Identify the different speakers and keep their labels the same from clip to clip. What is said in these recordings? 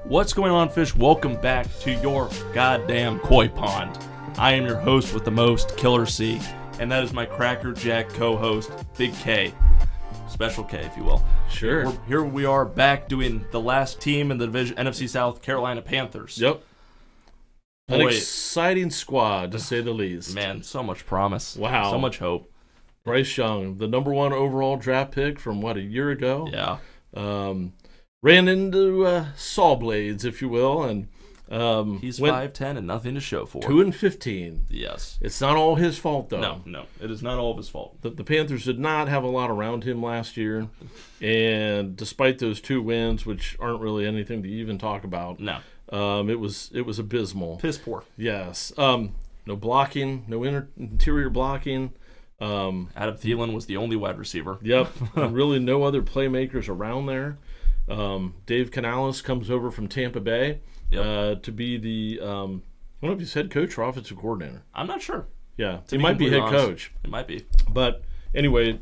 Speaker 1: What's going on, fish? Welcome back to your goddamn koi pond. I am your host with the most, Killer C, and that is my Cracker Jack co-host, Big K. Special K, if you will.
Speaker 2: Sure.
Speaker 1: Here we are back doing the last team in the division, NFC South, Carolina Panthers.
Speaker 2: Yep. An
Speaker 1: Boy,
Speaker 2: exciting squad, to say the least.
Speaker 1: man, so much promise.
Speaker 2: Wow.
Speaker 1: So much hope.
Speaker 2: Bryce Young, the number one overall draft pick from, a year ago?
Speaker 1: Yeah.
Speaker 2: Ran into saw blades, if you will, and
Speaker 1: He's
Speaker 2: went
Speaker 1: 5'10" and nothing to show for it.
Speaker 2: 2-15.
Speaker 1: Yes.
Speaker 2: It's not all his fault, though.
Speaker 1: No. It is not all of his fault.
Speaker 2: The Panthers did not have a lot around him last year, and despite those 2 wins, which aren't really anything to even talk about,
Speaker 1: No.
Speaker 2: it was abysmal.
Speaker 1: Piss poor.
Speaker 2: Yes. No blocking, no interior blocking.
Speaker 1: Adam Thielen was the only wide receiver.
Speaker 2: Yep. Really no other playmakers around there. Dave Canales comes over from Tampa Bay to be the I don't know if he's head coach or offensive coordinator.
Speaker 1: I'm not sure.
Speaker 2: Yeah, he might be head coach.
Speaker 1: It might be.
Speaker 2: But anyway,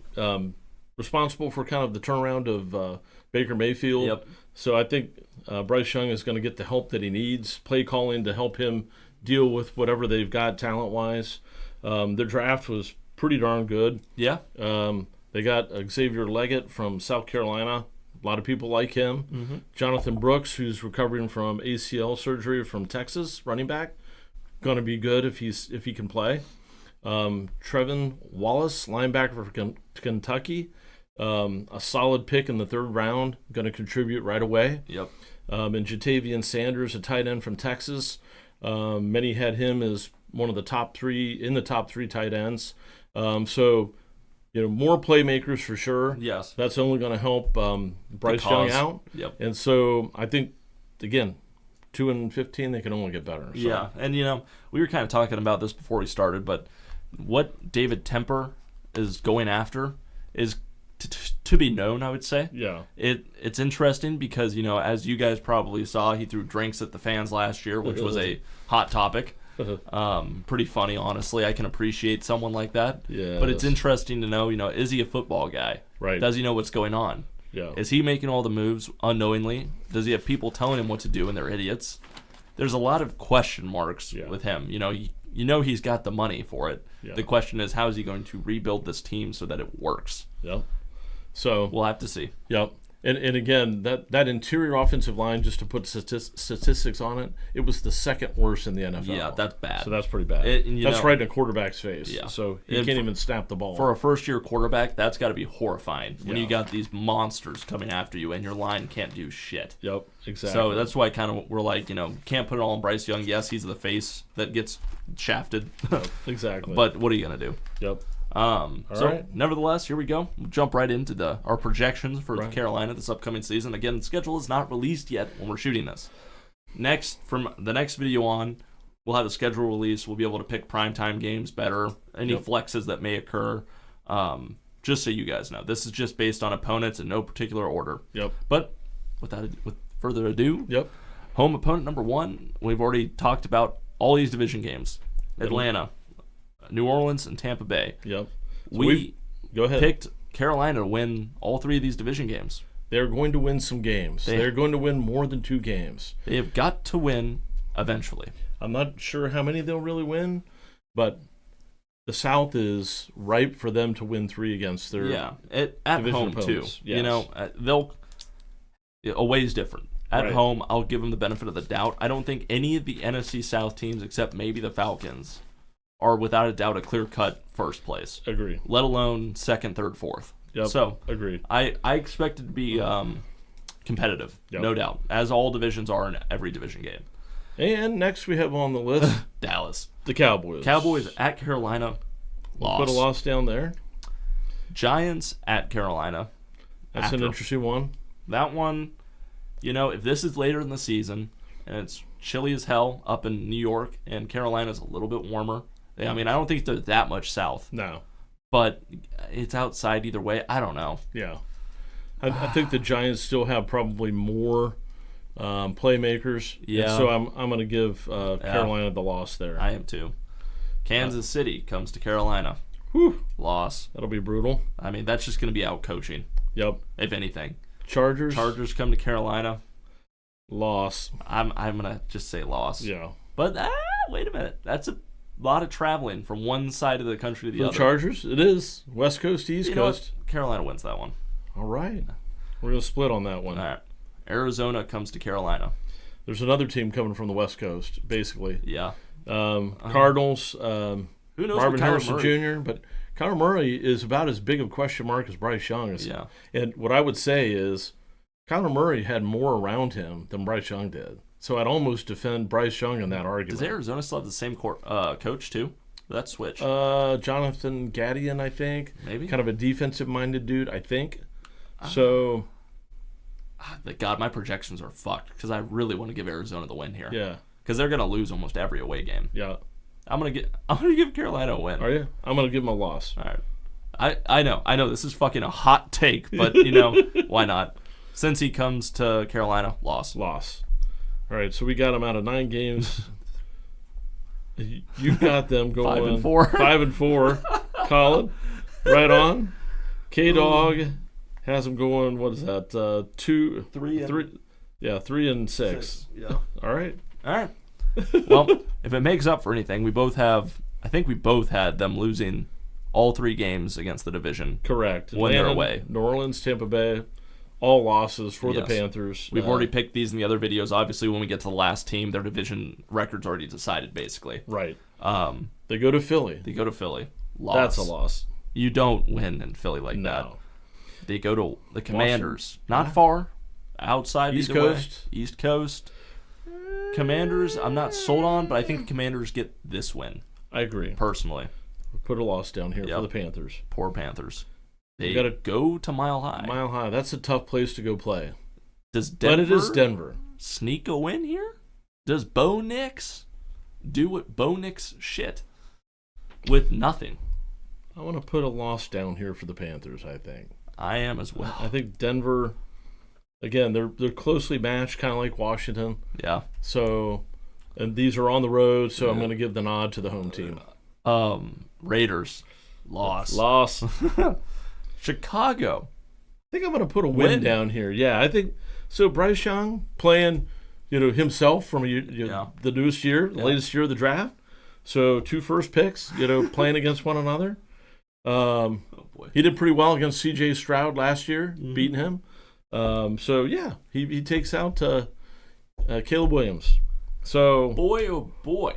Speaker 2: responsible for kind of the turnaround of Baker Mayfield.
Speaker 1: Yep.
Speaker 2: So I think Bryce Young is going to get the help that he needs, play calling to help him deal with whatever they've got talent-wise. Their draft was pretty darn good.
Speaker 1: Yeah.
Speaker 2: They got Xavier Leggett from South Carolina. A lot of people like him. Mm-hmm. Jonathan Brooks, who's recovering from ACL surgery from Texas, running back, going to be good if he can play. Trevin Wallace, linebacker for Kentucky, a solid pick in the 3rd round, going to contribute right away.
Speaker 1: Yep.
Speaker 2: And Jatavian Sanders, a tight end from Texas. Many had him as one of the top 3 tight ends. So, more playmakers for sure.
Speaker 1: Yes.
Speaker 2: That's only going to help Bryce Young out.
Speaker 1: Yep.
Speaker 2: And so I think, again, 2-15, they can only get better. So.
Speaker 1: Yeah, and we were kind of talking about this before we started, but what David Temper is going after is to be known, I would say.
Speaker 2: Yeah.
Speaker 1: It's interesting because, as you guys probably saw, he threw drinks at the fans last year, which was a hot topic. Pretty funny, honestly. I can appreciate someone like that.
Speaker 2: Yeah.
Speaker 1: But it's interesting to know, is he a football guy?
Speaker 2: Right.
Speaker 1: Does he know what's going on?
Speaker 2: Yeah.
Speaker 1: Is he making all the moves unknowingly? Does he have people telling him what to do and they're idiots? There's a lot of question marks with him. He's got the money for it.
Speaker 2: Yeah.
Speaker 1: The question is, how is he going to rebuild this team so that it works?
Speaker 2: Yep. So
Speaker 1: we'll have to see.
Speaker 2: Yep. And again, that interior offensive line, just to put statistics on it, it was the 2nd worst in the NFL.
Speaker 1: Yeah, that's bad.
Speaker 2: So that's pretty bad. That's right in a quarterback's face. Yeah. So he can't even snap the ball.
Speaker 1: For a first-year quarterback, that's got to be horrifying when
Speaker 2: Yeah.
Speaker 1: you got these monsters coming after you and your line can't do shit.
Speaker 2: Yep, exactly.
Speaker 1: So that's why kind of we're like, can't put it all on Bryce Young. Yes, he's the face that gets shafted.
Speaker 2: Yep, exactly.
Speaker 1: But what are you going to do?
Speaker 2: Yep.
Speaker 1: Right. Nevertheless, here we go. We'll jump right into our projections for Carolina this upcoming season. Again, the schedule is not released yet when we're shooting this. From the next video on, we'll have the schedule release. We'll be able to pick primetime games better, any flexes that may occur. Just so you guys know, this is just based on opponents in no particular order.
Speaker 2: Yep.
Speaker 1: But with further ado, home opponent number 1, we've already talked about all these division games. Atlanta, New Orleans, and Tampa Bay.
Speaker 2: Yep. So
Speaker 1: we
Speaker 2: go ahead.
Speaker 1: picked Carolina to win all 3 of these division games.
Speaker 2: They're going to win some games. They're going to win more than 2 games.
Speaker 1: They have got to win eventually.
Speaker 2: I'm not sure how many they'll really win, but the South is ripe for them to win 3 against their
Speaker 1: at home
Speaker 2: opponents.
Speaker 1: too.
Speaker 2: Yes.
Speaker 1: They'll away's different. At home, I'll give them the benefit of the doubt. I don't think any of the NFC South teams, except maybe the Falcons, are without a doubt a clear-cut first place.
Speaker 2: Agree.
Speaker 1: Let alone 2nd, 3rd, 4th.
Speaker 2: Yep.
Speaker 1: So
Speaker 2: agreed.
Speaker 1: I expect it to be competitive, no doubt, as all divisions are in every division game.
Speaker 2: And next we have on the list
Speaker 1: Dallas.
Speaker 2: The Cowboys.
Speaker 1: Cowboys at Carolina. Loss.
Speaker 2: Put a loss down there.
Speaker 1: Giants at Carolina.
Speaker 2: That's an interesting one.
Speaker 1: That one, if this is later in the season and it's chilly as hell up in New York and Carolina's a little bit warmer. I mean, I don't think they're that much south.
Speaker 2: No.
Speaker 1: But it's outside either way. I don't know.
Speaker 2: Yeah. I think the Giants still have probably more playmakers.
Speaker 1: Yeah.
Speaker 2: And so I'm going to give Carolina the loss there.
Speaker 1: I am too. Kansas City comes to Carolina.
Speaker 2: Whew.
Speaker 1: Loss.
Speaker 2: That'll be brutal.
Speaker 1: I mean, that's just going to be out coaching.
Speaker 2: Yep.
Speaker 1: If anything.
Speaker 2: Chargers
Speaker 1: come to Carolina.
Speaker 2: Loss.
Speaker 1: I'm gonna just say loss.
Speaker 2: Yeah.
Speaker 1: But wait a minute. That's a lot of traveling from one side of the country to the
Speaker 2: For
Speaker 1: other.
Speaker 2: the Chargers, it is West Coast to East Coast.
Speaker 1: Carolina wins that one.
Speaker 2: All right. We're gonna split on that one.
Speaker 1: All right. Arizona comes to Carolina.
Speaker 2: There's another team coming from the West Coast, basically.
Speaker 1: Yeah.
Speaker 2: Cardinals.
Speaker 1: Who knows?
Speaker 2: Marvin Harrison Jr. But Kyler Murray is about as big of a question mark as Bryce Young is.
Speaker 1: Yeah.
Speaker 2: And what I would say is Kyler Murray had more around him than Bryce Young did. So I'd almost defend Bryce Young in that argument.
Speaker 1: Does Arizona still have the same coach, too? That switch.
Speaker 2: Jonathan Gadian, I think.
Speaker 1: Maybe.
Speaker 2: Kind of a defensive-minded dude, I think. So...
Speaker 1: God, my projections are fucked because I really want to give Arizona the win here.
Speaker 2: Yeah.
Speaker 1: Because they're going to lose almost every away game.
Speaker 2: Yeah.
Speaker 1: I'm gonna give Carolina a win.
Speaker 2: Are you? I'm gonna give them a loss.
Speaker 1: All right. I know this is fucking a hot take, but why not? Since he comes to Carolina, loss.
Speaker 2: All right, so we got them out of 9 games. You've got them going
Speaker 1: 5-4.
Speaker 2: 5-4. Colin, right on. K-Dog has them going. What is that? 3 and 6.
Speaker 1: Yeah.
Speaker 2: All right.
Speaker 1: Well, if it makes up for anything, I think we both had them losing all 3 games against the division.
Speaker 2: Correct.
Speaker 1: When they're away.
Speaker 2: New Orleans, Tampa Bay, all losses for the Panthers.
Speaker 1: We've already picked these in the other videos. Obviously, when we get to the last team, their division record's already decided, basically.
Speaker 2: Right. They go to Philly.
Speaker 1: Loss.
Speaker 2: That's a loss.
Speaker 1: You don't win in Philly like that. They go to the Commanders. Not far. Outside
Speaker 2: East
Speaker 1: either way.
Speaker 2: Coast.
Speaker 1: East Coast. Commanders, I'm not sold on, but I think the Commanders get this win.
Speaker 2: I agree.
Speaker 1: Personally.
Speaker 2: Put a loss down here for the Panthers.
Speaker 1: Poor Panthers. They
Speaker 2: gotta
Speaker 1: go to Mile High.
Speaker 2: Mile High. That's a tough place to go play.
Speaker 1: Does Denver
Speaker 2: but it is Denver.
Speaker 1: Sneak a win here? Does Bo Nix do what Bo Nix shit with nothing?
Speaker 2: I want to put a loss down here for the Panthers, I think.
Speaker 1: I am as well.
Speaker 2: I think Denver, again, they're closely matched, kind of like Washington.
Speaker 1: Yeah.
Speaker 2: So, and these are on the road, so I'm going to give the nod to the home team.
Speaker 1: Raiders,
Speaker 2: loss.
Speaker 1: Chicago.
Speaker 2: I think I'm going to put a win down here. Yeah, I think so. Bryce Young playing, himself from the newest year, the latest year of the draft. So 2 first picks, playing against one another.
Speaker 1: Oh boy.
Speaker 2: He did pretty well against C.J. Stroud last year, beating him. So yeah, he takes out Caleb Williams. So
Speaker 1: boy, oh boy.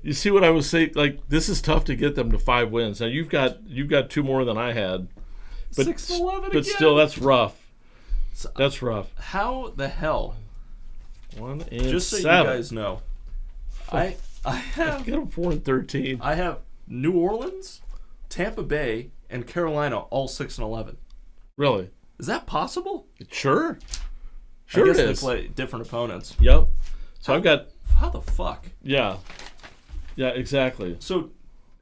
Speaker 2: You see what I was saying? Like, this is tough to get them to 5 wins. Now you've got 2 more than I had, but
Speaker 1: 6-11
Speaker 2: but
Speaker 1: again.
Speaker 2: still, that's rough. That's rough.
Speaker 1: How the hell?
Speaker 2: 1 and
Speaker 1: Just so
Speaker 2: 7.
Speaker 1: you guys know, I have
Speaker 2: Get them 4-13.
Speaker 1: I have New Orleans, Tampa Bay, and Carolina all 6-11.
Speaker 2: Really?
Speaker 1: Is that possible?
Speaker 2: Sure.
Speaker 1: I guess
Speaker 2: it is.
Speaker 1: they play different opponents.
Speaker 2: Yep. So I've got.
Speaker 1: How the fuck?
Speaker 2: Yeah, exactly.
Speaker 1: So,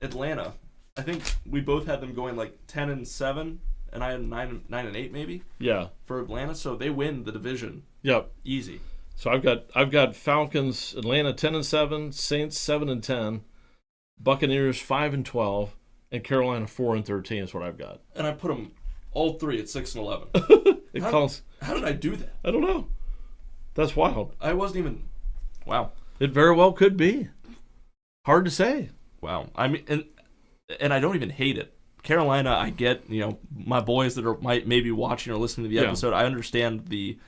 Speaker 1: Atlanta, I think we both had them going like 10-7, and I had 9-8 maybe.
Speaker 2: Yeah.
Speaker 1: For Atlanta, so they win the division.
Speaker 2: Yep.
Speaker 1: Easy.
Speaker 2: So I've got Falcons, Atlanta 10-7, Saints 7-10, Buccaneers 5-12, and Carolina 4-13 is what I've got.
Speaker 1: And I put them all 3 at 6-11. How did I do that?
Speaker 2: I don't know. That's wild.
Speaker 1: I wasn't even. Wow.
Speaker 2: It very well could be. Hard to say.
Speaker 1: Wow. I mean, and I don't even hate it. Carolina, I get, my boys that are maybe watching or listening to the episode, I understand the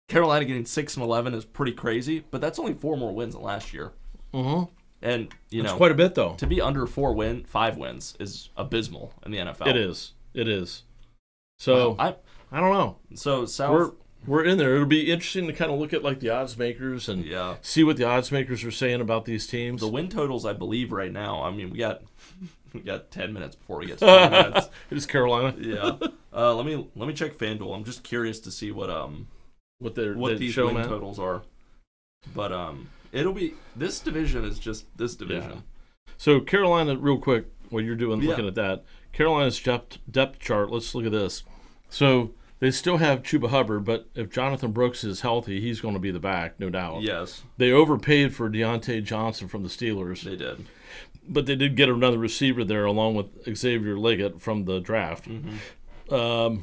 Speaker 1: Carolina getting 6-11 is pretty crazy, but that's only 4 more wins than last year.
Speaker 2: Mm-hmm.
Speaker 1: And,
Speaker 2: That's quite a bit, though.
Speaker 1: To be under 5 wins is abysmal in the NFL.
Speaker 2: It is. So, I don't know.
Speaker 1: So, South...
Speaker 2: We're in there. It'll be interesting to kind of look at like the odds makers and see what the odds makers are saying about these teams.
Speaker 1: The win totals, I believe, right now. I mean, we got 10 minutes before we get to 20 minutes.
Speaker 2: It is Carolina.
Speaker 1: Yeah. Let me check FanDuel. I'm just curious to see what these win totals are. But it'll be this division is just this division.
Speaker 2: Yeah. So Carolina, real quick, while you're looking at that, Carolina's depth chart. Let's look at this. So. They still have Chuba Hubbard, but if Jonathan Brooks is healthy, he's going to be the back, no doubt.
Speaker 1: Yes.
Speaker 2: They overpaid for Deontay Johnson from the Steelers.
Speaker 1: They did.
Speaker 2: But they did get another receiver there along with Xavier Leggett from the draft.
Speaker 1: Mm-hmm.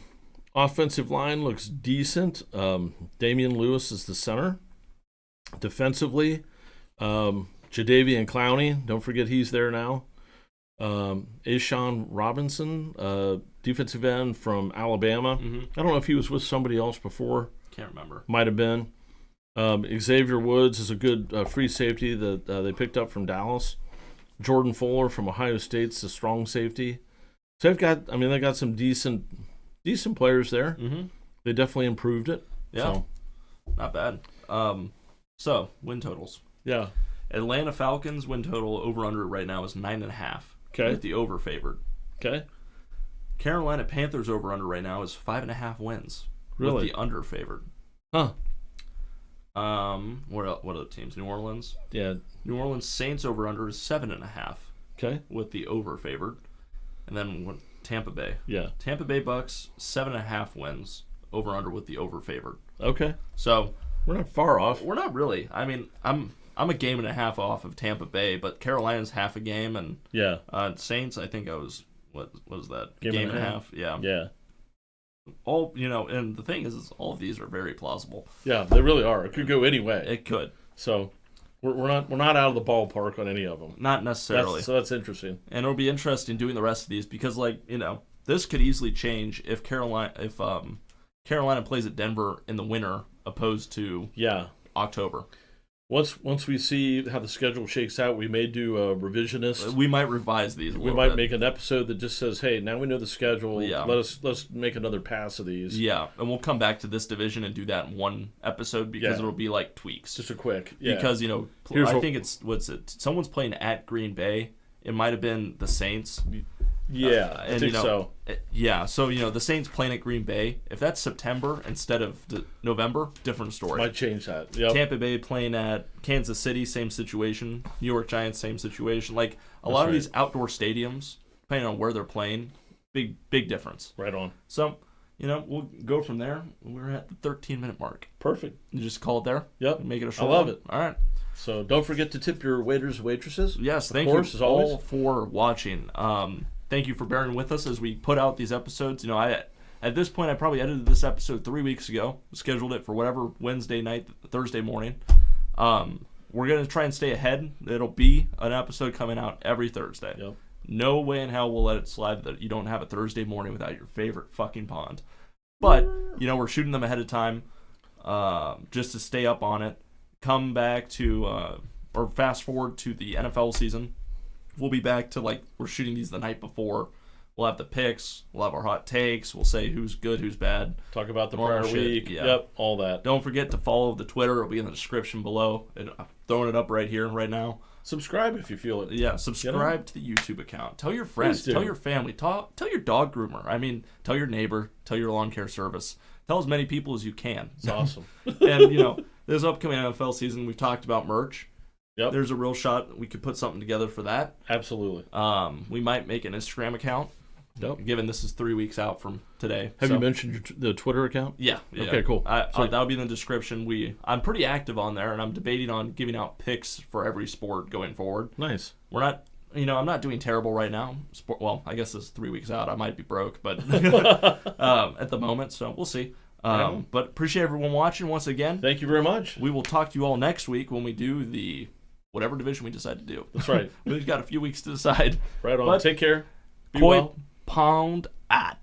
Speaker 2: Offensive line looks decent. Damian Lewis is the center. Defensively, Jadeveon Clowney, don't forget he's there now. Ashawn Robinson, defensive end from Alabama. I don't know if he was with somebody else before.
Speaker 1: Can't remember.
Speaker 2: Might have been. Xavier Woods is a good free safety that they picked up from Dallas. Jordan Fuller from Ohio State's a strong safety. So they got some decent players there. They definitely improved it.
Speaker 1: Yeah,
Speaker 2: so.
Speaker 1: Not bad. So win totals.
Speaker 2: Yeah.
Speaker 1: Atlanta Falcons win total over under right now is 9.5.
Speaker 2: Okay.
Speaker 1: With the over favored.
Speaker 2: Okay.
Speaker 1: Carolina Panthers over under right now is 5.5 wins.
Speaker 2: Really?
Speaker 1: With the under favored.
Speaker 2: Huh.
Speaker 1: What other teams? New Orleans.
Speaker 2: Yeah.
Speaker 1: New Orleans Saints over under is 7.5.
Speaker 2: Okay.
Speaker 1: With the over favored, and then Tampa Bay.
Speaker 2: Yeah.
Speaker 1: Tampa Bay Bucks 7.5 wins over under with the over favored.
Speaker 2: Okay.
Speaker 1: So
Speaker 2: we're not far off.
Speaker 1: We're not really. I mean, I'm a game and a half off of Tampa Bay, but Carolina's half a game, and Saints. I think I was what was that game and a half? Yeah.
Speaker 2: Yeah.
Speaker 1: All and the thing is all of these are very plausible.
Speaker 2: Yeah, they really are. It could go any way.
Speaker 1: It could.
Speaker 2: So we're not out of the ballpark on any of them.
Speaker 1: Not necessarily.
Speaker 2: So that's interesting.
Speaker 1: And it'll be interesting doing the rest of these because, this could easily change if Carolina plays at Denver in the winter opposed to October.
Speaker 2: Once we see how the schedule shakes out, we may do a revisionist.
Speaker 1: We might revise these.
Speaker 2: We might make an episode that just says, "Hey, now we know the schedule.
Speaker 1: Yeah.
Speaker 2: Let's make another pass of these."
Speaker 1: Yeah, and we'll come back to this division and do that in one episode because it'll be like tweaks.
Speaker 2: Just a quick. Yeah.
Speaker 1: Because I think it's someone's playing at Green Bay. It might have been the Saints.
Speaker 2: Yeah, I think so.
Speaker 1: Yeah, so the Saints playing at Green Bay. If that's September instead of November, different story.
Speaker 2: Might change that. Yep.
Speaker 1: Tampa Bay playing at Kansas City, same situation. New York Giants, same situation. Like a lot of these outdoor stadiums, depending on where they're playing, big difference.
Speaker 2: Right on.
Speaker 1: So we'll go from there. We're at the 13-minute mark.
Speaker 2: Perfect.
Speaker 1: You just call it there.
Speaker 2: Yep.
Speaker 1: Make it a short.
Speaker 2: I love it.
Speaker 1: All right.
Speaker 2: So don't forget to tip your waiters and waitresses.
Speaker 1: Yes, thank you all for watching. Thank you for bearing with us as we put out these episodes. At this point, I probably edited this episode 3 weeks ago, scheduled it for whatever Wednesday night, Thursday morning. We're going to try and stay ahead. It'll be an episode coming out every Thursday.
Speaker 2: Yep.
Speaker 1: No way in hell we'll let it slide that you don't have a Thursday morning without your favorite fucking pond. But, we're shooting them ahead of time just to stay up on it. Come back to, or fast forward to the NFL season. We'll be back to we're shooting these the night before. We'll have the picks. We'll have our hot takes. We'll say who's good, who's bad.
Speaker 2: Talk about the prior week.
Speaker 1: Yeah.
Speaker 2: Yep, all that.
Speaker 1: Don't forget to follow the Twitter. It'll be in the description below. I'm throwing it up right here, right now.
Speaker 2: Subscribe if you feel it.
Speaker 1: Yeah, subscribe to the YouTube account. Tell your friends. Tell your family. Tell your dog groomer. I mean, tell your neighbor. Tell your lawn care service. Tell as many people as you can.
Speaker 2: It's awesome.
Speaker 1: And, this upcoming NFL season, we've talked about merch.
Speaker 2: Yep.
Speaker 1: There's a real shot we could put something together for that.
Speaker 2: Absolutely.
Speaker 1: We might make an Instagram account.
Speaker 2: Yep.
Speaker 1: Given this is 3 weeks out from today.
Speaker 2: Have you mentioned the Twitter account?
Speaker 1: Yeah.
Speaker 2: Okay, cool.
Speaker 1: That'll be in the description. I'm pretty active on there, and I'm debating on giving out picks for every sport going forward.
Speaker 2: Nice.
Speaker 1: We're not, I'm not doing terrible right now. Well, I guess this is 3 weeks out. I might be broke, but at the moment, so we'll see. But appreciate everyone watching once again.
Speaker 2: Thank you very much.
Speaker 1: We will talk to you all next week when we do the whatever division we decide to do.
Speaker 2: That's right.
Speaker 1: We've got a few weeks to decide.
Speaker 2: Right on.
Speaker 1: But
Speaker 2: take care. Be
Speaker 1: Koi
Speaker 2: well.
Speaker 1: Pound at.